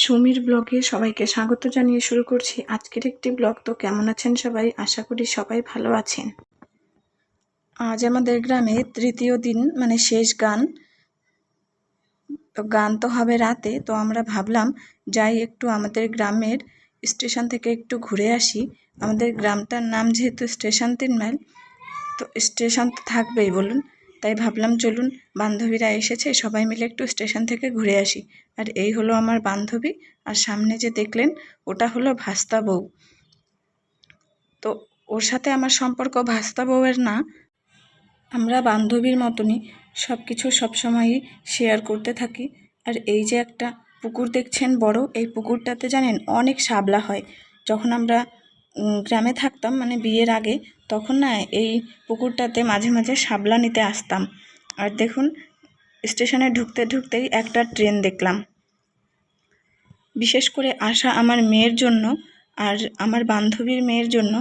সুমির ব্লগে সবাইকে স্বাগত জানিয়ে শুরু করছি আজকের একটি ব্লগ। তো কেমন আছেন সবাই? আশা করি সবাই ভালো আছেন। আজ আমাদের গ্রামে তৃতীয় দিন, মানে শেষ গান। তো গান তো হবে রাতে, তো আমরা ভাবলাম যাই একটু আমাদের গ্রামের স্টেশন থেকে একটু ঘুরে আসি। আমাদের গ্রামটার নাম যেহেতু স্টেশন 3 মাইল, তো স্টেশন তো থাকবেই বলুন। তাই ভাবলাম চলুন, বান্ধবীরা এসেছে, সবাই মিলে একটু স্টেশন থেকে ঘুরে আসি। আর এই হলো আমার বান্ধবী, আর সামনে যে দেখলেন ওটা হলো ভাস্তা বউ। তো ওর সাথে আমার সম্পর্ক ভাস্তা বউয়ের না, আমরা বান্ধবীর মতনই সব কিছু সবসময়ই শেয়ার করতে থাকি। আর এই যে একটা পুকুর দেখছেন বড়, এই পুকুরটাতে জানেন অনেক শাপলা হয়। যখন আমরা গ্রামে থাকতাম, মানে বিয়ের আগে, তখন না এই পুকুরটাতে মাঝে মাঝে শাপলা নিতে আসতাম। আর দেখুন, স্টেশনে ঢুকতে ঢুকতেই একটা ট্রেন দেখলাম। বিশেষ করে আশা আমার মেয়ের জন্য আর আমার বান্ধবীর মেয়ের জন্য,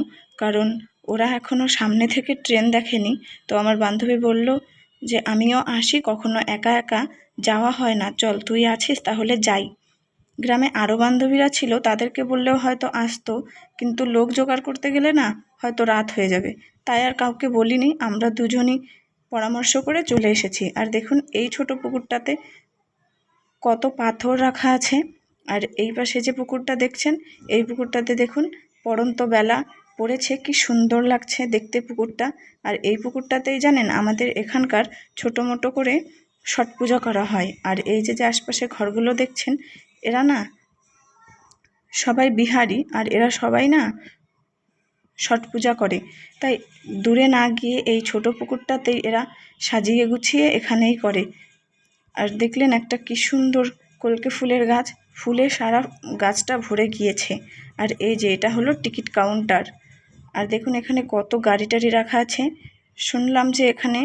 কারণ ওরা এখনও সামনে থেকে ট্রেন দেখেনি। তো আমার বান্ধবী বলল যে আমিও আসি, কখনো একা একা যাওয়া হয় না, চল তুই আছিস তাহলে যাই। গ্রামে আরও বান্ধবীরা ছিল, তাদেরকে বললেও হয়তো আসতো, কিন্তু লোক জোগাড় করতে গেলে না হয়তো রাত হয়ে যাবে, তাই আর কাউকে বলিনি। আমরা দুজনই পরামর্শ করে চলে এসেছি। আর দেখুন এই ছোট পুকুরটাতে কত পাথর রাখা আছে। আর এই পাশে যে পুকুরটা দেখছেন, এই পুকুরটাতে দেখুন পড়ন্ত বেলা পড়েছে, কি সুন্দর লাগছে দেখতে পুকুরটা। আর এই পুকুরটাতেই জানেন আমাদের এখানকার ছোটো মোটো করে ছট পূজা করা হয়। আর এই যে যে আশপাশে ঘরগুলো দেখছেন, এরা না সবাই বিহারি, আর এরা সবাই না ছট পূজা করে। তাই দূরে না গিয়ে এই ছোট পুকুরটাতেই এরা সাজিয়ে গুছিয়ে এখানেই করে। আর দেখলেন একটা কি সুন্দর কলকে ফুলের গাছ, ফুলে সারা গাছটা ভরে গিয়েছে। আর এই যে এটা হলো টিকিট কাউন্টার। আর দেখুন এখানে কত গাড়ি টাড়ি রাখা আছে। শুনলাম যে এখানে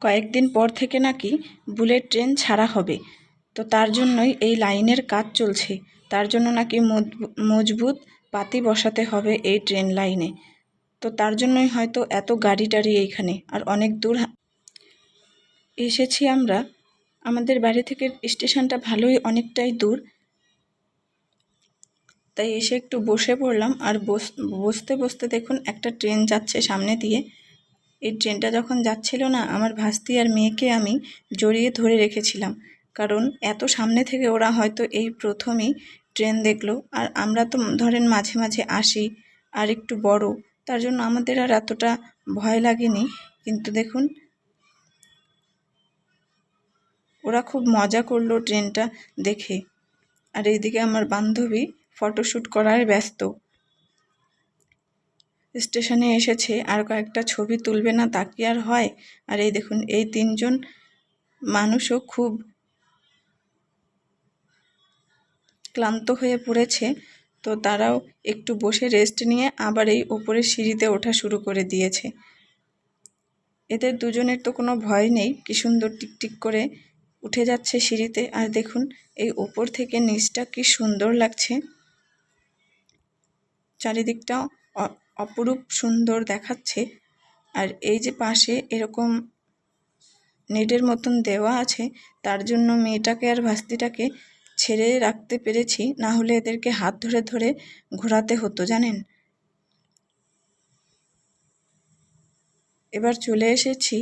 কয়েকদিন পর থেকে নাকি বুলেট ট্রেন ছাড়া হবে, তো তার জন্যই এই লাইনের কাজ চলছে। তার জন্য নাকি মজবুত পাতি বসাতে হবে এই ট্রেন লাইনে। তো তার জন্যই হয়তো এত গাড়ি টাড়ি এইখানে। আর অনেক দূর এসেছি আমরা, আমাদের বাড়ি থেকে স্টেশনটা ভালোই অনেকটাই দূর। তাই এসে একটু বসে পড়লাম। আর বসতে বসতে দেখুন একটা ট্রেন যাচ্ছে সামনে দিয়ে। এই ট্রেনটা যখন যাচ্ছিল না, আমার ভাস্তি আর মেয়েকে আমি জড়িয়ে ধরে রেখেছিলাম, কারণ এত সামনে থেকে ওরা হয়তো এই প্রথমেই ট্রেন দেখলো। আর আমরা তো ধরেন মাঝে মাঝে আসি, আর একটু বড়, তার জন্য আমাদের আর এতটা ভয় লাগেনি। কিন্তু দেখুন ওরা খুব মজা করলো ট্রেনটা দেখে। আর এইদিকে আমার বান্ধবী ফটোশ্যুট করার ব্যস্ত। স্টেশনে এসেছে, আর কয়েকটা ছবি তুলবে না তা কি আর হয়। আর এই দেখুন এই তিনজন মানুষও খুব ক্লান্ত হয়ে পড়েছে, তো তারাও একটু বসে রেস্ট নিয়ে আবার এই ওপরের সিঁড়িতে ওঠা শুরু করে দিয়েছে। এদের দুজনের তো কোনো ভয় নেই, কি সুন্দর টিকটিক করে উঠে যাচ্ছে সিঁড়িতে। আর দেখুন এই ওপর থেকে নিচটা কি সুন্দর লাগছে, চারিদিকটা অপরূপ সুন্দর দেখাচ্ছে। আর এই যে পাশে এরকম নেটের মতন দেওয়া আছে, তার জন্য মেয়েটাকে আর ভাস্তিটাকে ছেড়ে রাখতে পেরেছি, না হলে এদেরকে হাত ধরে ধরে ঘোরাতে হতো জানেন। এবার চলে এসেছি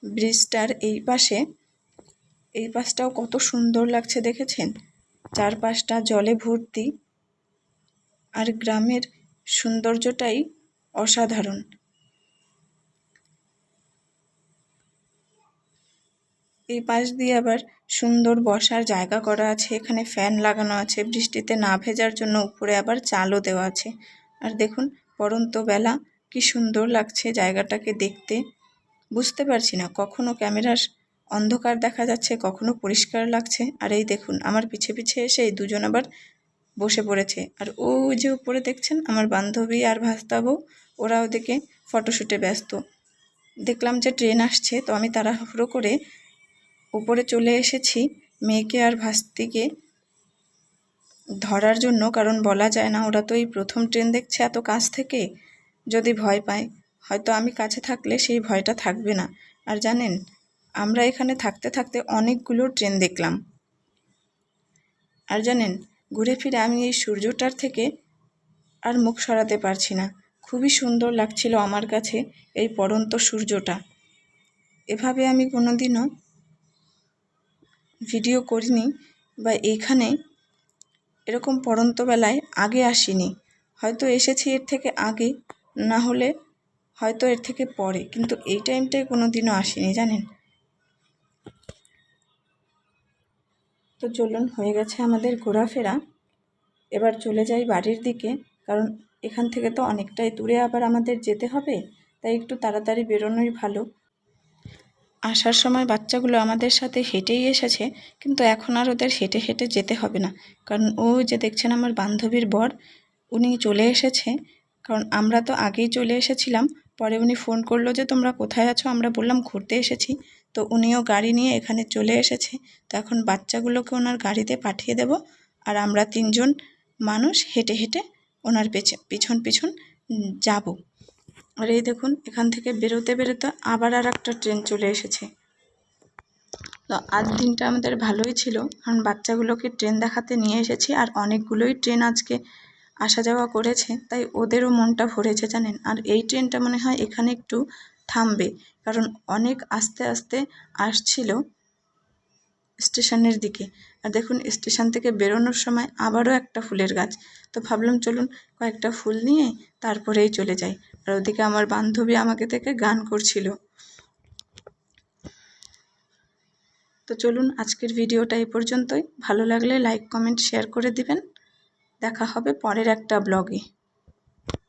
ব্রিজটার এই পাশে। এই পাশটাও কত সুন্দর লাগছে দেখেছেন, চারপাশটা জলে ভর্তি। আর গ্রামের সৌন্দর্যটাই অসাধারণ। এই পাশ দিয়ে আবার সুন্দর বসার জায়গা করা আছে, এখানে ফ্যান লাগানো আছে, বৃষ্টিতে না ভেজার জন্য উপরে আবার চালও দেওয়া আছে। আর দেখুন পড়ন্ত বেলা, কি সুন্দর লাগছে জায়গাটাকে দেখতে। বুঝতে পারছি না, কখনো ক্যামেরার অন্ধকার দেখা যাচ্ছে, কখনো পরিষ্কার লাগছে। আর এই দেখুন আমার পিছে পিছে এসে এই দুজন আবার বসে পড়েছে। আর ওই যে উপরে দেখছেন আমার বান্ধবী আর ভাস্তা বউ, ওরা ওদিকে ফটোশ্যুটে ব্যস্ত। দেখলাম যে ট্রেন আসছে, তো আমি তাড়াহুড়ো করে উপরে চলে এসেছি মেয়েকে আর ভাস্তিকে ধরার জন্য, কারণ বলা যায় না, ওরা তো এই প্রথম ট্রেন দেখছে এত কাছ থেকে, যদি ভয় পায়। হয়তো আমি কাছে থাকলে সেই ভয়টা থাকবে না। আর জানেন আমরা এখানে থাকতে থাকতে অনেকগুলো ট্রেন দেখলাম। আর জানেন, ঘুরে ফিরে আমি এই সূর্যটার থেকে আর মুখ সরাতে পারছি না। খুবই সুন্দর লাগছিল আমার কাছে এই পড়ন্ত সূর্যটা। এভাবে আমি কোনোদিনও ভিডিও করিনি বা এইখানে এরকম পড়ন্ত বেলায় আগে আসিনি। হয়তো এসেছি এর থেকে আগে, না হলে হয়তো এর থেকে পরে, কিন্তু এই টাইমটায় কোনোদিনও আসিনি জানেন। তো চলুন, হয়ে গেছে আমাদের ঘোরাফেরা, এবার চলে যাই বাড়ির দিকে, কারণ এখান থেকে তো অনেকটাই দূরে আবার আমাদের যেতে হবে, তাই একটু তাড়াতাড়ি বেরোনোই ভালো। আসার সময় বাচ্চাগুলো আমাদের সাথে হেঁটেই এসেছে, কিন্তু এখন আর ওদের হেঁটে হেঁটে যেতে হবে না, কারণ ওই যে দেখছেন আমার বান্ধবীর বর, উনি চলে এসেছে। কারণ আমরা তো আগেই চলে এসেছিলাম, পরে উনি ফোন করলো যে তোমরা কোথায় আছো, আমরা বললাম ঘুরতে এসেছি, তো উনিও গাড়ি নিয়ে এখানে চলে এসেছে। তো এখন বাচ্চাগুলোকে ওনার গাড়িতে পাঠিয়ে দেব, আর আমরা 3জন মানুষ হেঁটে হেঁটে ওনার পিছন পিছন যাব। আর এই দেখুন, এখান থেকে বেরোতে বেরোতে আবার আর একটা ট্রেন চলে এসেছে। তো আজ দিনটা আমাদের ভালোই ছিল, কারণ বাচ্চাগুলোকে ট্রেন দেখাতে নিয়ে এসেছি, আর অনেকগুলোই ট্রেন আজকে আসা যাওয়া করেছে, তাই ওদেরও মনটা ভরেছে জানেন। আর এই ট্রেনটা মনে হয় এখানে একটু থামবে, কারণ অনেক আস্তে আস্তে আসছিল স্টেশনের দিকে। আর দেখুন, স্টেশন থেকে বেরোনোর সময় আবারও একটা ফুলের গাছ। তো ভাবলাম চলুন কয়েকটা ফুল নিয়ে তারপরেই চলে যাই। আর ওদিকে আমার বান্ধবী আমাকে থেকে গান করছিল। তো চলুন, আজকের ভিডিওটা এই পর্যন্তই। ভালো লাগলে লাইক, কমেন্ট, শেয়ার করে দিবেন। দেখা হবে পরের একটা ব্লগে।